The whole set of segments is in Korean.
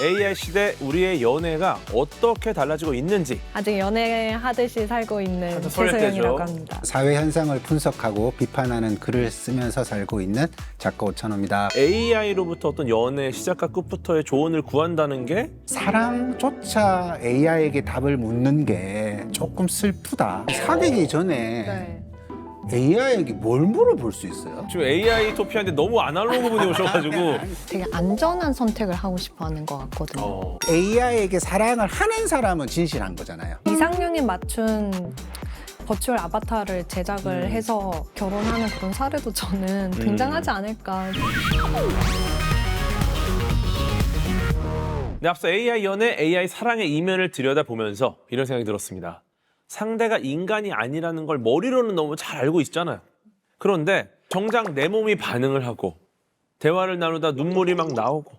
AI 시대 우리의 연애가 어떻게 달라지고 있는지 아직 연애하듯이 살고 있는 한참 설렐 최소영이라고 때죠. 합니다. 사회 현상을 분석하고 비판하는 글을 쓰면서 살고 있는 작가 오찬호입니다. AI로부터 어떤 연애 시작과 끝부터의 조언을 구한다는 게 사랑조차 AI에게 답을 묻는 게 조금 슬프다. 사귀기 전에 네. AI에게 뭘 물어볼 수 있어요? 지금 AI 토피아인데 너무 아날로그 분이 오셔가지고 되게 안전한 선택을 하고 싶어 하는 것 같거든요. AI에게 사랑을 하는 사람은 진실한 거잖아요. 이상형에 맞춘 버추얼 아바타를 제작을 해서 결혼하는 그런 사례도 저는 등장하지 않을까. 네, 앞서 AI 연애, AI 사랑의 이면을 들여다보면서 이런 생각이 들었습니다. 상대가 인간이 아니라는 걸 머리로는 너무 잘 알고 있잖아요. 그런데 정작 내 몸이 반응을 하고 대화를 나누다 눈물이 막 나오고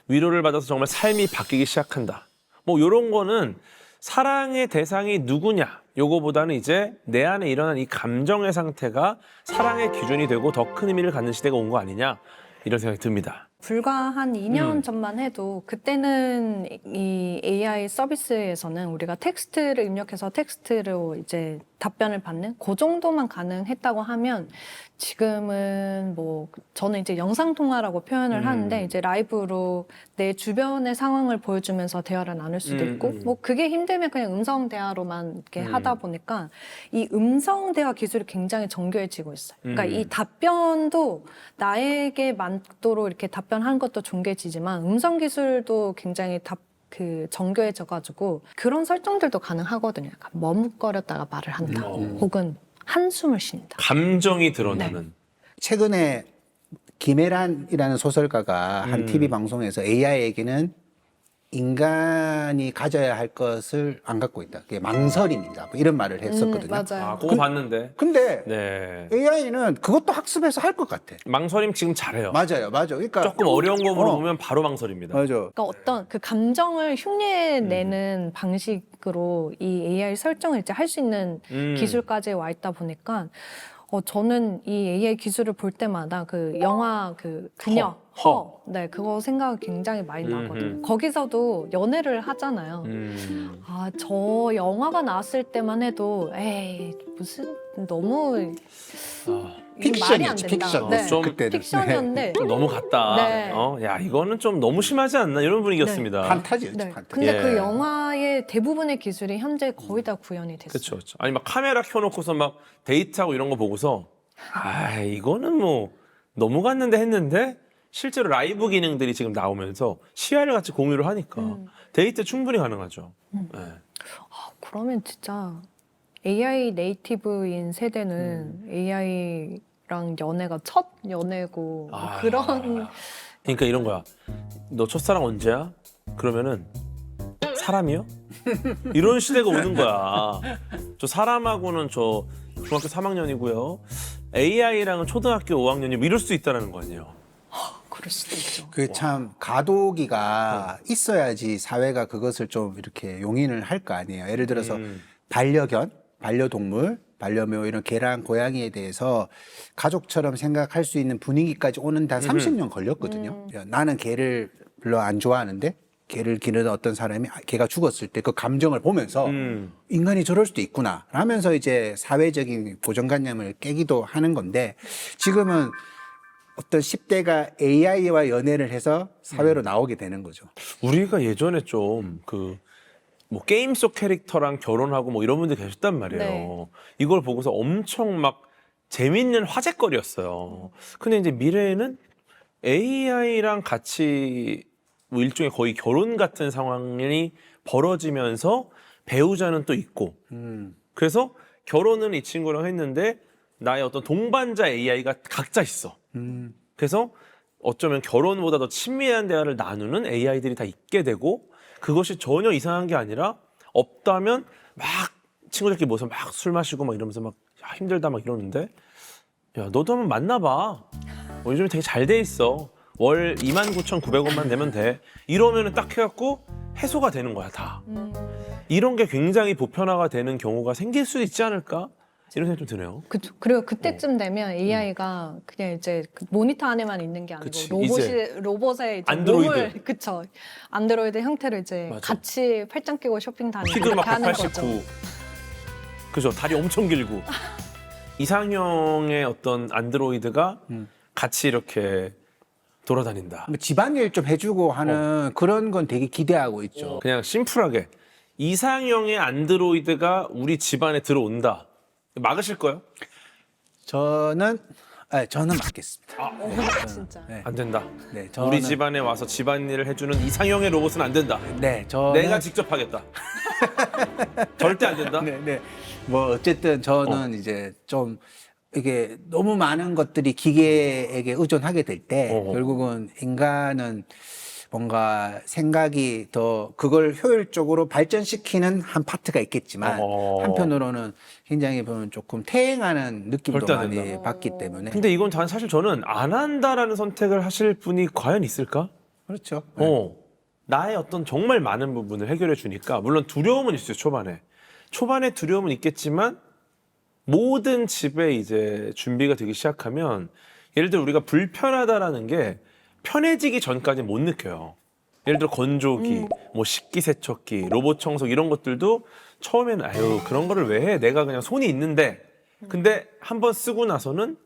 위로를 받아서 정말 삶이 바뀌기 시작한다. 뭐 이런 거는 사랑의 대상이 누구냐 요거보다는 이제 내 안에 일어난 이 감정의 상태가 사랑의 기준이 되고 더 큰 의미를 갖는 시대가 온 거 아니냐 이런 생각이 듭니다. 불과 한 2년 전만 해도 그때는 이 AI 서비스에서는 우리가 텍스트를 입력해서 텍스트로 이제 답변을 받는 그 정도만 가능했다고 하면 지금은 뭐 저는 이제 영상 통화라고 표현을 하는데 이제 라이브로 내 주변의 상황을 보여주면서 대화를 나눌 수도 있고 뭐 그게 힘들면 그냥 음성 대화로만 이렇게 하다 보니까 이 음성 대화 기술이 굉장히 정교해지고 있어요. 그러니까 이 답변도 나에게 맞도록 이렇게 답변하는 것도 정교해지지만 음성 기술도 굉장히 정교해져가지고 그런 설정들도 가능하거든요. 약간 머뭇거렸다가 말을 한다, 혹은 한숨을 쉰다. 감정이 드러나는. 최근에 김혜란이라는 소설가가 한 TV 방송에서 AI에게는 인간이 가져야 할 것을 안 갖고 있다. 그게 망설임이다. 뭐 이런 말을 했었거든요. 맞아요. 아, 그거 봤는데. 근데 네. AI는 그것도 학습해서 할 것 같아. 망설임 지금 잘해요. 맞아요. 그러니까 조금 어려운 거 물어보면 바로 망설입니다. 맞아. 그러니까 어떤 그 감정을 흉내내는 방식으로 이 AI 설정을 이제 할 수 있는 기술까지 와 있다 보니까 저는 이 AI 기술을 볼 때마다 그 영화 그 그녀 허. 네, 그거 생각이 굉장히 많이 나거든요. 거기서도 연애를 하잖아요. 아, 저 영화가 나왔을 때만 해도 에이 무슨 너무 이건 말이 안 픽션이었지, 된다. 픽션. 네, 좀 픽션이었는데 좀 너무 갔다. 네. 야 이거는 좀 너무 심하지 않나 이런 분위기였습니다. 판타지였지, 네. 판타지. 근데 예. 그 영화의 대부분의 기술이 현재 거의 다 구현이 됐어요. 그렇죠, 그렇죠. 아니 막 카메라 켜놓고서 막 데이트하고 이런 거 보고서 아 이거는 뭐 너무 갔는데 했는데 실제로 라이브 기능들이 지금 나오면서 시야를 같이 공유를 하니까 데이트 충분히 가능하죠. 네. 그러면 진짜 AI 네이티브인 세대는 AI랑 연애가 첫 연애고 뭐 아. 그런 그러니까 이런 거야. 너 첫사랑 언제야? 그러면은 사람이요? 이런 시대가 오는 거야. 저 사람하고는 저 중학교 3학년이고요. AI랑은 초등학교 5학년이 이럴 수 있다는 거 아니에요. 그럴 수도 있죠. 그 참 가도기가 있어야지 사회가 그것을 좀 이렇게 용인을 할 거 아니에요. 예를 들어서 반려견, 반려동물, 반려묘 이런 개랑 고양이에 대해서 가족처럼 생각할 수 있는 분위기까지 오는 데 한 30년 걸렸거든요. 나는 개를 별로 안 좋아하는데 개를 기르는 어떤 사람이 개가 죽었을 때 그 감정을 보면서 인간이 저럴 수도 있구나 하면서 이제 사회적인 고정관념을 깨기도 하는 건데 지금은 어떤 10대가 AI와 연애를 해서 사회로 나오게 되는 거죠. 우리가 예전에 좀 뭐 게임 속 캐릭터랑 결혼하고 뭐 이런 분들 계셨단 말이에요. 네. 이걸 보고서 엄청 막 재밌는 화제거리였어요. 근데 이제 미래에는 AI랑 같이 뭐 일종의 거의 결혼 같은 상황이 벌어지면서 배우자는 또 있고 그래서 결혼은 이 친구랑 했는데 나의 어떤 동반자 AI가 각자 있어. 그래서 어쩌면 결혼보다 더 친밀한 대화를 나누는 AI들이 다 있게 되고 그것이 전혀 이상한 게 아니라 없다면 막 친구들끼리 모여서 막 술 마시고 막 이러면서 막 야, 힘들다 막 이러는데 야 너도 한번 만나봐. 요즘에 되게 잘 돼 있어. 월 29,900원만 내면 돼. 이러면은 딱 해갖고 해소가 되는 거야 다. 이런 게 굉장히 보편화가 되는 경우가 생길 수도 있지 않을까? 이런 생각이 좀 드네요. 그쵸. 그리고 그때쯤 되면 AI가 그냥 이제 그 모니터 안에만 있는 게 아니고 그치. 로봇의 이제 안드로이드. 몸을 그쵸. 안드로이드 형태로 이제 맞아. 같이 팔짱 끼고 쇼핑 다니고 키도 막 이렇게 하는 거죠. 189. 그죠. 다리 엄청 길고. 이상형의 어떤 안드로이드가 같이 이렇게 돌아다닌다. 뭐 집안일 좀 해주고 하는 그런 건 되게 기대하고 있죠. 그냥 심플하게 이상형의 안드로이드가 우리 집안에 들어온다. 막으실 거예요? 저는 맡겠습니다. 진짜. 네. 안 된다. 네, 우리 집안에 와서 집안일을 해주는 이상형의 로봇은 안 된다. 네, 저는 내가 직접 하겠다. 절대 안 된다. 네, 네. 뭐 어쨌든 저는 이제 좀 이게 너무 많은 것들이 기계에게 의존하게 될 때 결국은 인간은 뭔가 생각이 더 그걸 효율적으로 발전시키는 한 파트가 있겠지만 한편으로는 굉장히 보면 조금 퇴행하는 느낌도 절대 안 많이 된다. 받기 때문에 근데 이건 사실 저는 안 한다라는 선택을 하실 분이 과연 있을까? 그렇죠. 나의 어떤 정말 많은 부분을 해결해 주니까 물론 두려움은 있어요. 초반에 두려움은 있겠지만 모든 집에 이제 준비가 되기 시작하면 예를 들어 우리가 불편하다라는 게 편해지기 전까지 못 느껴요. 예를 들어 건조기, 뭐 식기세척기, 로봇 청소기 이런 것들도 처음에는 아유 그런 거를 왜 해? 내가 그냥 손이 있는데 근데 한번 쓰고 나서는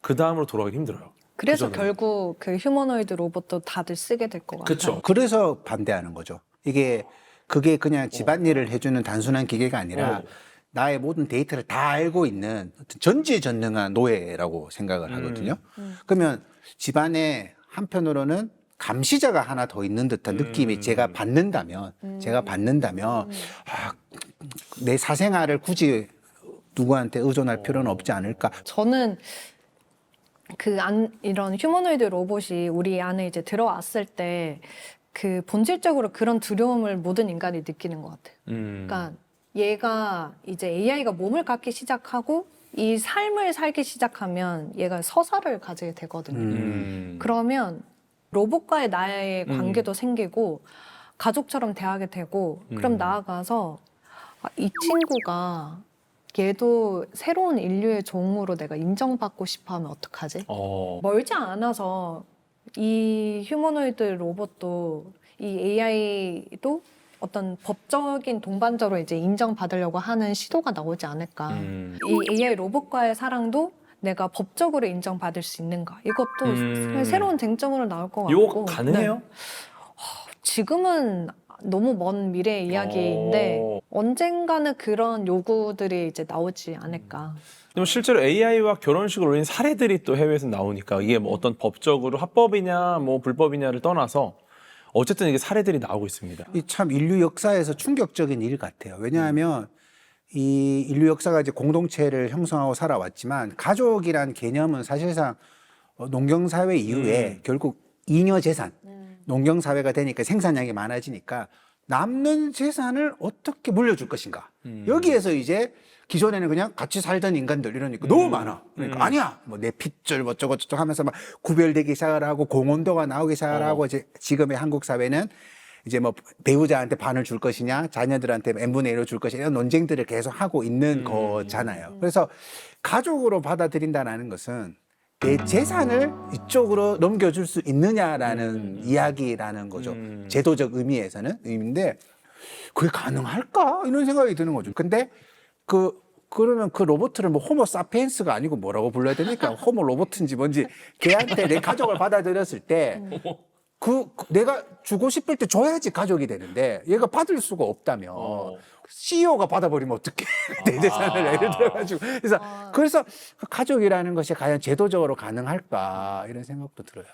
그 다음으로 돌아가기 힘들어요. 그래서 그전에는. 결국 그 휴머노이드 로봇도 다들 쓰게 될 것 같아요. 그렇죠. 그래서 반대하는 거죠. 그게 그냥 집안일을 해주는 단순한 기계가 아니라 나의 모든 데이터를 다 알고 있는 어떤 전지전능한 노예라고 생각을 하거든요. 그러면 집안에 한편으로는 감시자가 하나 더 있는 듯한 느낌이 제가 받는다면 내 사생활을 굳이 누구한테 의존할 필요는 없지 않을까. 저는 이런 휴머노이드 로봇이 우리 안에 이제 들어왔을 때 그 본질적으로 그런 두려움을 모든 인간이 느끼는 것 같아요. 그러니까 얘가 이제 AI가 몸을 갖기 시작하고 이 삶을 살기 시작하면 얘가 서사를 가지게 되거든요. 그러면 로봇과의 나의 관계도 생기고 가족처럼 대하게 되고 그럼 나아가서 이 친구가 얘도 새로운 인류의 종으로 내가 인정받고 싶어 하면 어떡하지? 멀지 않아서 이 휴머노이드 로봇도 이 AI도 어떤 법적인 동반자로 이제 인정받으려고 하는 시도가 나오지 않을까. 이 AI 로봇과의 사랑도 내가 법적으로 인정받을 수 있는가. 이것도 새로운 쟁점으로 나올 것 같고. 이거 가능해요? 네. 지금은 너무 먼 미래의 이야기인데 언젠가는 그런 요구들이 이제 나오지 않을까. 그럼 실제로 AI와 결혼식을 올린 사례들이 또 해외에서 나오니까 이게 뭐 어떤 법적으로 합법이냐 뭐 불법이냐를 떠나서 어쨌든 이게 사례들이 나오고 있습니다. 이 참 인류 역사에서 충격적인 일 같아요. 왜냐하면 이 인류 역사가 이제 공동체를 형성하고 살아왔지만 가족이란 개념은 사실상 농경사회 이후에 결국 잉여 재산, 농경사회가 되니까 생산량이 많아지니까 남는 재산을 어떻게 물려줄 것인가. 여기에서 이제 기존에는 그냥 같이 살던 인간들 이러니까 너무 많아. 그러니까 아니야. 뭐 내 핏줄 뭐 저거 하면서 막 구별되기 시작을 하고 공원도가 나오기 시작을 하고 이제 지금의 한국 사회는 이제 뭐 배우자한테 반을 줄 것이냐, 자녀들한테 n분의 1을 줄 것이냐 이런 논쟁들을 계속 하고 있는 거잖아요. 그래서 가족으로 받아들인다는 것은 내 재산을 이쪽으로 넘겨줄 수 있느냐라는 이야기라는 거죠. 제도적 의미인데 그게 가능할까? 이런 생각이 드는 거죠. 근데 그러면 그 로봇을 뭐 호모 사피엔스가 아니고 뭐라고 불러야 됩니까? 호모 로봇인지 뭔지 걔한테 내 가족을 받아들였을 때 내가 주고 싶을 때 줘야지 가족이 되는데 얘가 받을 수가 없다면 CEO가 받아버리면 어떡해. 내 재산을 예를 들어가지고. 그래서 가족이라는 것이 과연 제도적으로 가능할까 이런 생각도 들어요.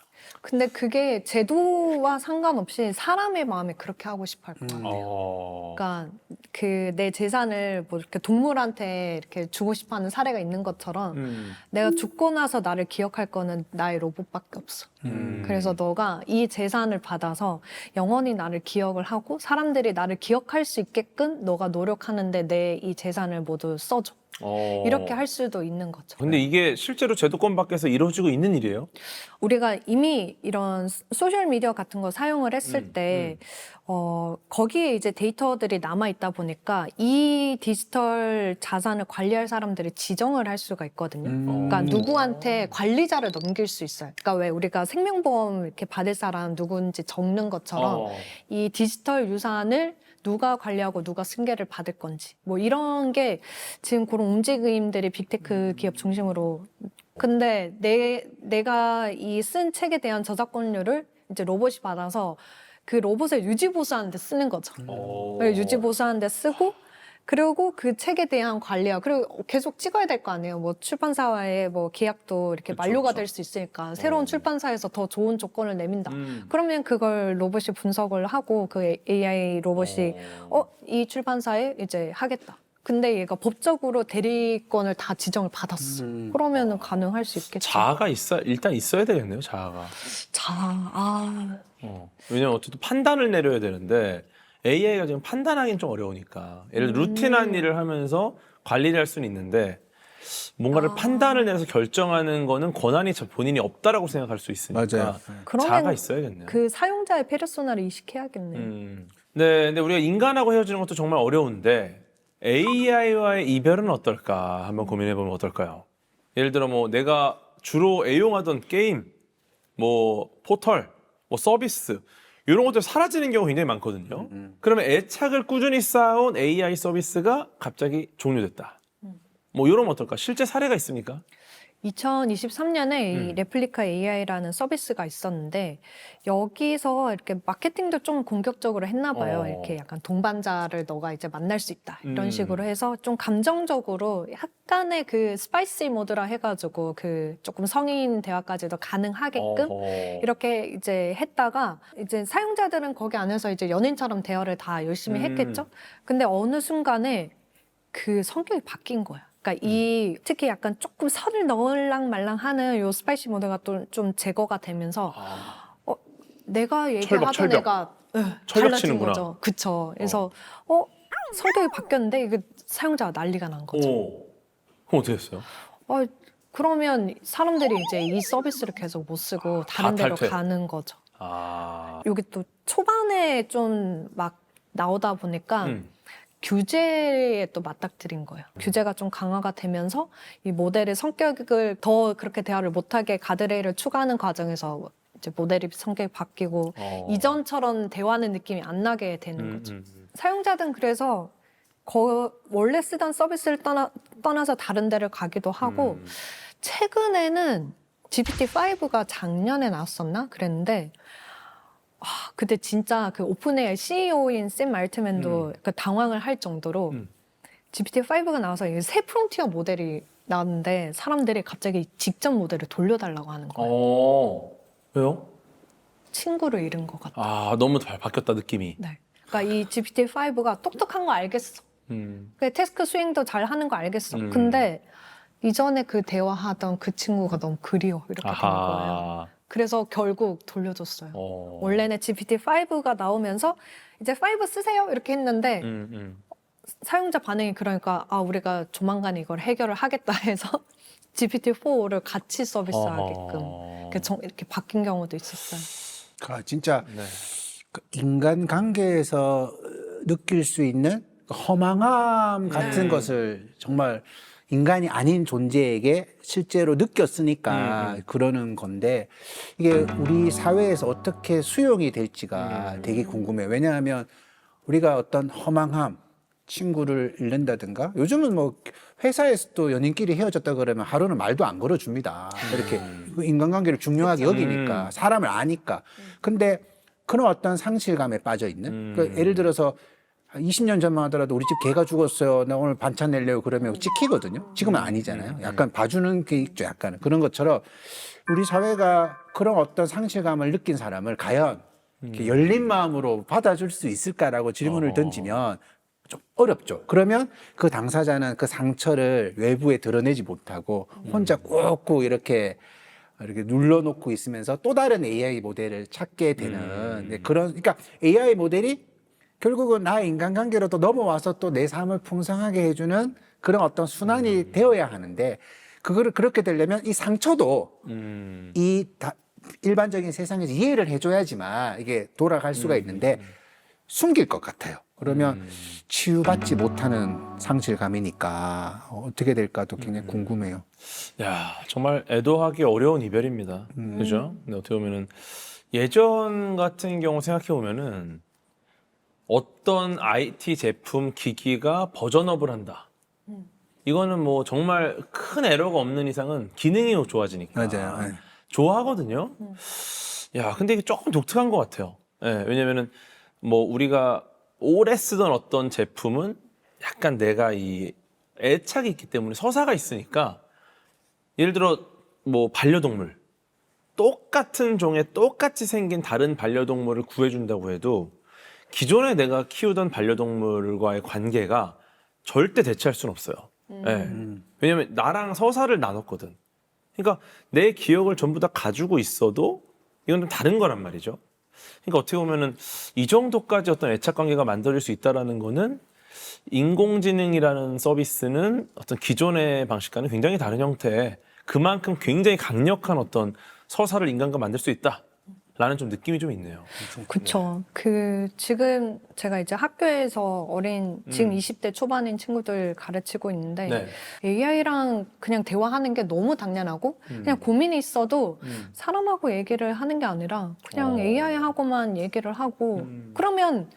근데 그게 제도와 상관없이 사람의 마음에 그렇게 하고 싶어 할 것 같아요. 그러니까 그 내 재산을 뭐 이렇게 동물한테 이렇게 주고 싶어 하는 사례가 있는 것처럼 내가 죽고 나서 나를 기억할 거는 나의 로봇밖에 없어. 그래서 너가 이 재산을 받아서 영원히 나를 기억을 하고 사람들이 나를 기억할 수 있게끔 너가 노력하는데 내 이 재산을 모두 써줘. 이렇게 할 수도 있는 거죠. 근데 이게 실제로 제도권 밖에서 이루어지고 있는 일이에요? 우리가 이미 이런 소셜 미디어 같은 거 사용을 했을 때 거기에 이제 데이터들이 남아 있다 보니까 이 디지털 자산을 관리할 사람들이 지정을 할 수가 있거든요. 그러니까 누구한테 관리자를 넘길 수 있어요. 그러니까 왜 우리가 생명보험 이렇게 받을 사람 누군지 적는 것처럼 이 디지털 유산을 누가 관리하고 누가 승계를 받을 건지 뭐 이런 게 지금 그런 움직임들이 빅테크 기업 중심으로. 근데 내가 이 쓴 책에 대한 저작권료를 이제 로봇이 받아서 그 로봇을 유지보수하는 데 쓰는 거죠. 유지보수하는 데 쓰고 그리고 그 책에 대한 관리와 그리고 계속 찍어야 될 거 아니에요. 뭐 출판사와의 뭐 계약도 이렇게 그쵸, 만료가 그쵸. 될 수 있으니까 새로운 출판사에서 더 좋은 조건을 내민다. 그러면 그걸 로봇이 분석을 하고 그 AI 로봇이 이 출판사에 이제 하겠다. 근데 얘가 법적으로 대리권을 다 지정을 받았어. 그러면은 가능할 수 있겠죠. 자아가 일단 있어야 되겠네요. 자아가. 왜냐면 어쨌든 판단을 내려야 되는데 AI가 지금 판단하기는 좀 어려우니까. 예를 들어 루틴한 일을 하면서 관리를 할 수는 있는데 뭔가를 판단을 내려서 결정하는 거는 권한이 본인이 없다라고 생각할 수 있으니까 맞아요. 그러면 자아가 있어야겠네요. 그 사용자의 페르소나를 이식해야겠네요. 네, 근데 우리가 인간하고 헤어지는 것도 정말 어려운데 AI와의 이별은 어떨까 한번 고민해보면 어떨까요? 예를 들어 뭐 내가 주로 애용하던 게임, 뭐 포털, 뭐 서비스 이런 것들 사라지는 경우 굉장히 많거든요. 그러면 애착을 꾸준히 쌓아온 AI 서비스가 갑자기 종료됐다. 뭐 이러면 어떨까? 실제 사례가 있습니까? 2023년에 이 레플리카 AI라는 서비스가 있었는데 여기서 이렇게 마케팅도 좀 공격적으로 했나 봐요. 이렇게 약간 동반자를 너가 이제 만날 수 있다. 이런 식으로 해서 좀 감정적으로 약간의 그 스파이시 모드라 해가지고 그 조금 성인 대화까지도 가능하게끔 이렇게 이제 했다가 이제 사용자들은 거기 안에서 이제 연인처럼 대화를 다 열심히 했겠죠. 근데 어느 순간에 그 성격이 바뀐 거야. 그러니까 이 특히 약간 조금 선을 넣을랑 말랑하는 요 스파이시 모드가 또 좀 제거가 되면서 내가 얘기하던 철벽. 애가 달라진 철벽치는구나. 거죠. 그쵸. 그래서 성격이 바뀌었는데 이게 사용자가 난리가 난 거죠. 그럼 어떻게 했어요? 그러면 사람들이 이제 이 서비스를 계속 못 쓰고 다른 데로 탈퇴. 가는 거죠. 여기 또 초반에 좀 막 나오다 보니까 규제에 또 맞닥뜨린 거예요. 규제가 좀 강화가 되면서 이 모델의 성격을 더 그렇게 대화를 못하게 가드레일을 추가하는 과정에서 이제 모델이 성격이 바뀌고 이전처럼 대화하는 느낌이 안 나게 되는 거죠. 사용자들은 그래서 원래 쓰던 서비스를 떠나서 다른 데를 가기도 하고 최근에는 GPT-5가 작년에 나왔었나? 그랬는데 그때 진짜 그 오픈AI CEO인 샘 알트맨도 그 당황을 할 정도로 GPT-5가 나와서 이게 새 프론티어 모델이 나왔는데 사람들이 갑자기 직전 모델을 돌려달라고 하는 거예요. 왜요? 친구를 잃은 것 같다. 너무 바뀌었다 느낌이. 네. 그러니까 이 GPT-5가 똑똑한 거 알겠어. 그 태스크 수행도 잘 하는 거 알겠어. 근데 이전에 그 대화하던 그 친구가 너무 그리워 이렇게 된 거예요. 그래서 결국 돌려줬어요. 원래는 GPT-5가 나오면서 이제 5 쓰세요 이렇게 했는데 사용자 반응이 그러니까 우리가 조만간 이걸 해결을 하겠다 해서 GPT-4를 같이 서비스하게끔 이렇게 바뀐 경우도 있었어요. 진짜 그 인간 관계에서 느낄 수 있는 허망함 같은 것을 정말 인간이 아닌 존재에게 실제로 느꼈으니까 그러는 건데 이게 우리 사회에서 어떻게 수용이 될지가 되게 궁금해요. 왜냐하면 우리가 어떤 허망함, 친구를 잃는다든가 요즘은 뭐 회사에서도 연인끼리 헤어졌다 그러면 하루는 말도 안 걸어줍니다. 이렇게 인간관계를 중요하게 여기니까 사람을 아니까. 근데 그런 어떤 상실감에 빠져 있는 그러니까 예를 들어서 20년 전만 하더라도 우리 집 개가 죽었어요. 나 오늘 반찬 내려고 그러면 찍히거든요. 지금은 아니잖아요. 약간 봐주는 게 있죠. 약간은. 그런 것처럼 우리 사회가 그런 어떤 상실감을 느낀 사람을 과연 이렇게 열린 마음으로 받아줄 수 있을까라고 질문을 던지면 좀 어렵죠. 그러면 그 당사자는 그 상처를 외부에 드러내지 못하고 혼자 꾹꾹 이렇게 눌러놓고 있으면서 또 다른 AI 모델을 찾게 되는 그러니까 AI 모델이 결국은 나의 인간관계로 또 넘어와서 또 내 삶을 풍성하게 해주는 그런 어떤 순환이 되어야 하는데 그거를 그렇게 되려면 이 상처도 일반적인 세상에서 이해를 해줘야지만 이게 돌아갈 수가 있는데 숨길 것 같아요. 그러면 치유받지 못하는 상실감이니까 어떻게 될까도 굉장히 궁금해요. 야, 정말 애도하기 어려운 이별입니다. 그죠? 근데 어떻게 보면은 예전 같은 경우 생각해 보면은 어떤 IT 제품 기기가 버전업을 한다. 이거는 뭐 정말 큰 에러가 없는 이상은 기능이 좋아지니까 맞아요. 네. 좋아하거든요. 야, 근데 이게 조금 독특한 것 같아요. 예, 왜냐면은 뭐 우리가 오래 쓰던 어떤 제품은 약간 내가 이 애착이 있기 때문에 서사가 있으니까 예를 들어 뭐 반려동물 똑같은 종의 똑같이 생긴 다른 반려동물을 구해준다고 해도 기존에 내가 키우던 반려동물과의 관계가 절대 대체할 수는 없어요. 예. 왜냐면 나랑 서사를 나눴거든. 그러니까 내 기억을 전부 다 가지고 있어도 이건 좀 다른 거란 말이죠. 그러니까 어떻게 보면은 이 정도까지 어떤 애착 관계가 만들어질 수 있다라는 거는 인공지능이라는 서비스는 어떤 기존의 방식과는 굉장히 다른 형태의 그만큼 굉장히 강력한 어떤 서사를 인간과 만들 수 있다라는 좀 느낌이 좀 있네요. 그쵸. 지금 제가 이제 학교에서 지금 20대 초반인 친구들 가르치고 있는데, 네. AI랑 그냥 대화하는 게 너무 당연하고, 그냥 고민이 있어도 사람하고 얘기를 하는 게 아니라, 그냥 AI하고만 얘기를 하고, 그러면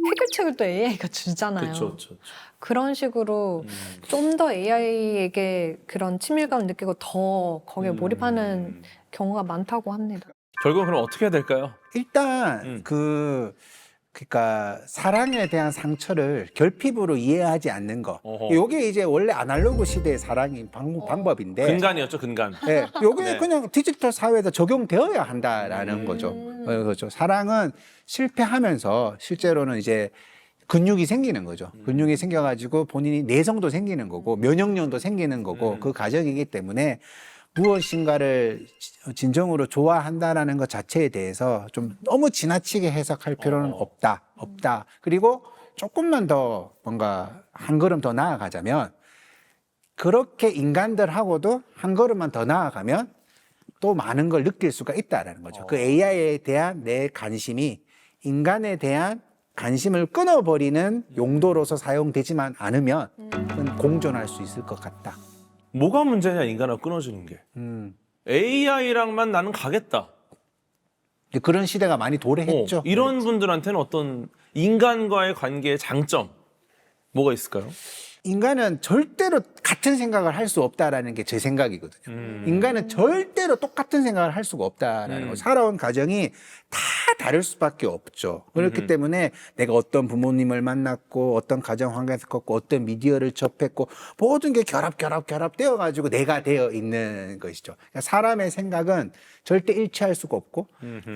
해결책을 또 AI가 주잖아요. 그렇죠, 그렇죠. 그런 식으로 좀 더 AI에게 그런 친밀감을 느끼고 더 거기에 몰입하는 경우가 많다고 합니다. 결국은 그럼 어떻게 해야 될까요? 일단 그러니까 사랑에 대한 상처를 결핍으로 이해하지 않는 거. 어허. 요게 이제 원래 아날로그 시대의 사랑인 방법인데. 근간이었죠, 근간. 네, 요게 네. 그냥 디지털 사회에다 적용되어야 한다라는 거죠. 그렇죠. 사랑은 실패하면서 실제로는 이제 근육이 생기는 거죠. 근육이 생겨가지고 본인이 내성도 생기는 거고 면역력도 생기는 거고 그 과정이기 때문에 무엇인가를 진정으로 좋아한다라는 것 자체에 대해서 좀 너무 지나치게 해석할 필요는 없다. 그리고 조금만 더 뭔가 한 걸음 더 나아가자면 그렇게 인간들하고도 한 걸음만 더 나아가면 또 많은 걸 느낄 수가 있다라는 거죠. 그 AI에 대한 내 관심이 인간에 대한 관심을 끊어버리는 용도로서 사용되지만 않으면 그건 공존할 수 있을 것 같다. 뭐가 문제냐, 인간하고 끊어지는 게. AI랑만 나는 가겠다. 그런 시대가 많이 도래했죠. 이런 분들한테는 어떤 인간과의 관계의 장점, 뭐가 있을까요? 인간은 절대로 같은 생각을 할 수 없다라는 게 제 생각이거든요. 인간은 절대로 똑같은 생각을 할 수가 없다라는 거. 살아온 가정이 다 다를 수밖에 없죠. 그렇기 때문에 내가 어떤 부모님을 만났고 어떤 가정 환경에서 컸고 어떤 미디어를 접했고 모든 게 결합되어 가지고 내가 되어 있는 것이죠. 그러니까 사람의 생각은 절대 일치할 수가 없고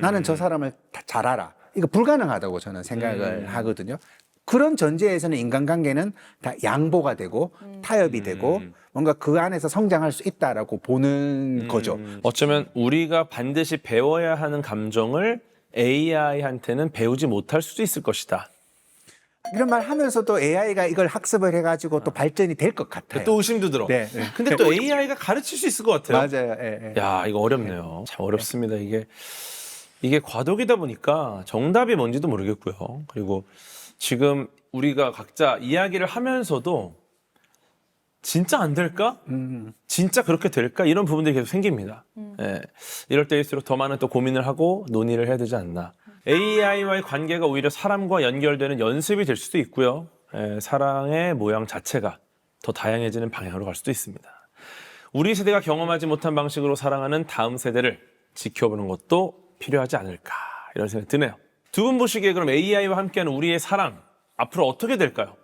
나는 저 사람을 잘 알아. 이거 불가능하다고 저는 생각을 하거든요. 그런 전제에서는 인간관계는 다 양보가 되고 타협이 되고 뭔가 그 안에서 성장할 수 있다라고 보는 거죠. 어쩌면 우리가 반드시 배워야 하는 감정을 AI한테는 배우지 못할 수도 있을 것이다. 이런 말 하면서도 AI가 이걸 학습을 해가지고 또 발전이 될 것 같아요. 또 의심도 들어. 네. 근데 또 AI가 가르칠 수 있을 것 같아요. 맞아요. 예, 예. 야, 이거 어렵네요. 참 어렵습니다. 이게 과도기다 보니까 정답이 뭔지도 모르겠고요. 그리고 지금 우리가 각자 이야기를 하면서도 진짜 안 될까? 진짜 그렇게 될까? 이런 부분들이 계속 생깁니다. 예. 이럴 때일수록 더 많은 또 고민을 하고 논의를 해야 되지 않나. AI와의 관계가 오히려 사람과 연결되는 연습이 될 수도 있고요. 예, 사랑의 모양 자체가 더 다양해지는 방향으로 갈 수도 있습니다. 우리 세대가 경험하지 못한 방식으로 사랑하는 다음 세대를 지켜보는 것도 필요하지 않을까 이런 생각이 드네요. 두 분 보시기에 그럼 AI와 함께하는 우리의 사랑 앞으로 어떻게 될까요?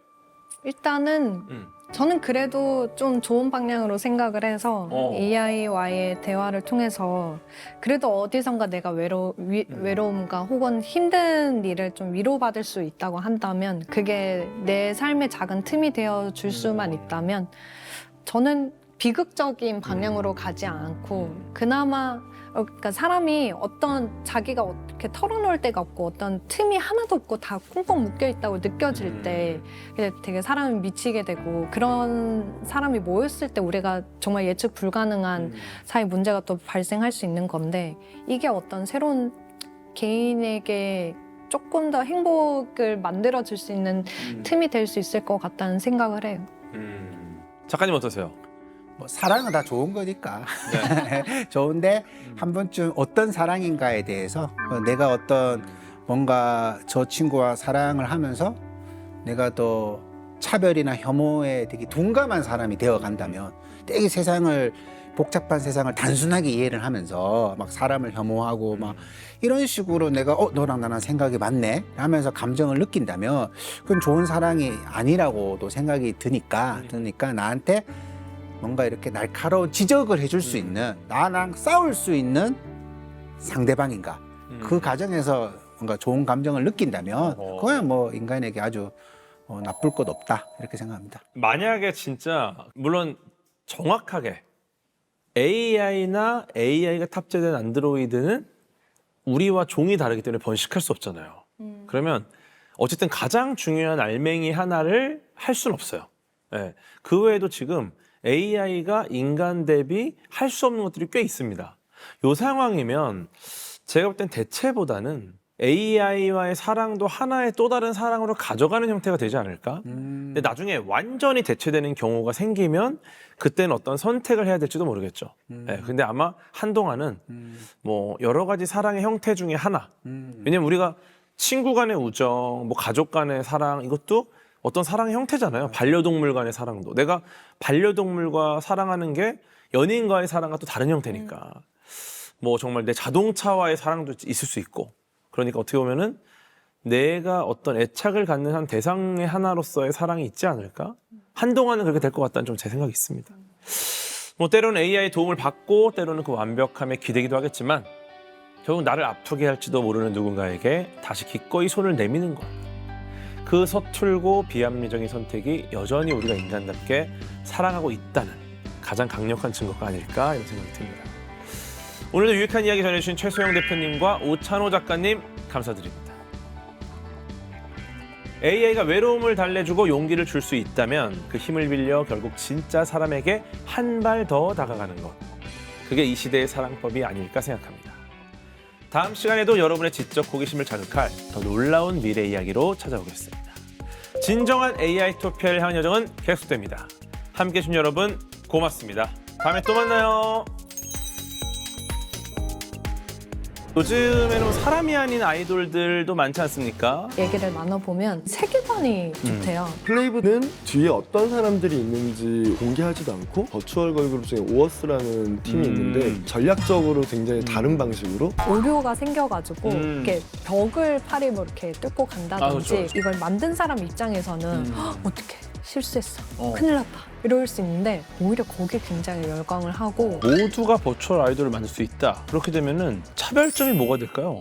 일단은 저는 그래도 좀 좋은 방향으로 생각을 해서 AI와의 대화를 통해서 그래도 어디선가 내가 외로움과 혹은 힘든 일을 좀 위로받을 수 있다고 한다면 그게 내 삶의 작은 틈이 되어 줄 수만 있다면 저는 비극적인 방향으로 가지 않고 그나마 그러니까 사람이 어떤 자기가 어떻게 털어놓을 데가 없고 어떤 틈이 하나도 없고 다 꽁꽁 묶여 있다고 느껴질 때 되게 사람이 미치게 되고 그런 사람이 모였을 때 우리가 정말 예측 불가능한 사회 문제가 또 발생할 수 있는 건데 이게 어떤 새로운 개인에게 조금 더 행복을 만들어줄 수 있는 틈이 될 수 있을 것 같다는 생각을 해요. 작가님 어떠세요? 뭐 사랑은 다 좋은 거니까 좋은데 한 번쯤 어떤 사랑인가에 대해서 내가 어떤 뭔가 저 친구와 사랑을 하면서 내가 더 차별이나 혐오에 되게 둔감한 사람이 되어 간다면 되게 세상을 복잡한 세상을 단순하게 이해를 하면서 막 사람을 혐오하고 막 이런 식으로 내가 너랑 나랑 생각이 맞네 하면서 감정을 느낀다면 그건 좋은 사랑이 아니라고도 생각이 드니까 나한테 뭔가 이렇게 날카로운 지적을 해줄 수 있는 나랑 싸울 수 있는 상대방인가 그 과정에서 뭔가 좋은 감정을 느낀다면 그건 뭐 인간에게 아주 나쁠 것 없다 이렇게 생각합니다. 만약에 진짜 물론 정확하게 AI나 AI가 탑재된 안드로이드는 우리와 종이 다르기 때문에 번식할 수 없잖아요. 그러면 어쨌든 가장 중요한 알맹이 하나를 할 수는 없어요. 네. 그 외에도 지금 AI가 인간 대비 할 수 없는 것들이 꽤 있습니다. 이 상황이면 제가 볼 땐 대체보다는 AI와의 사랑도 하나의 또 다른 사랑으로 가져가는 형태가 되지 않을까? 근데 나중에 완전히 대체되는 경우가 생기면 그때는 어떤 선택을 해야 될지도 모르겠죠. 네, 근데 아마 한동안은 뭐 여러 가지 사랑의 형태 중에 하나. 왜냐면 우리가 친구 간의 우정, 뭐 가족 간의 사랑 이것도 어떤 사랑의 형태잖아요. 반려동물 간의 사랑도. 내가 반려동물과 사랑하는 게 연인과의 사랑과 또 다른 형태니까. 뭐 정말 내 자동차와의 사랑도 있을 수 있고. 그러니까 어떻게 보면은 내가 어떤 애착을 갖는 한 대상의 하나로서의 사랑이 있지 않을까? 한동안은 그렇게 될 것 같다는 좀 제 생각이 있습니다. 뭐 때로는 AI의 도움을 받고 때로는 그 완벽함에 기대기도 하겠지만 결국 나를 아프게 할지도 모르는 누군가에게 다시 기꺼이 손을 내미는 것. 그 서툴고 비합리적인 선택이 여전히 우리가 인간답게 사랑하고 있다는 가장 강력한 증거가 아닐까 이런 생각이 듭니다. 오늘도 유익한 이야기 전해주신 최소영 대표님과 오찬호 작가님 감사드립니다. AI가 외로움을 달래주고 용기를 줄 수 있다면 그 힘을 빌려 결국 진짜 사람에게 한 발 더 다가가는 것. 그게 이 시대의 사랑법이 아닐까 생각합니다. 다음 시간에도 여러분의 지적 호기심을 자극할 더 놀라운 미래 이야기로 찾아오겠습니다. 진정한 AI 토피아를 향한 여정은 계속됩니다. 함께해 주신 여러분 고맙습니다. 다음에 또 만나요. 요즘에는 사람이 아닌 아이돌들도 많지 않습니까? 얘기를 나눠보면 세계관이 좋대요. 플레이브는 뒤에 어떤 사람들이 있는지 공개하지도 않고 버추얼 걸그룹 중에 오어스라는 팀이 있는데 전략적으로 굉장히 다른 방식으로 오류가 생겨가지고 이렇게 벽을 팔이 뭐 이렇게 뚫고 간다든지 그렇죠. 이걸 만든 사람 입장에서는 어떻게 실수했어 큰일 났다 이럴 수 있는데 오히려 거기에 굉장히 열광을 하고 모두가 버추얼 아이돌을 만들 수 있다. 그렇게 되면은 차별점이 뭐가 될까요?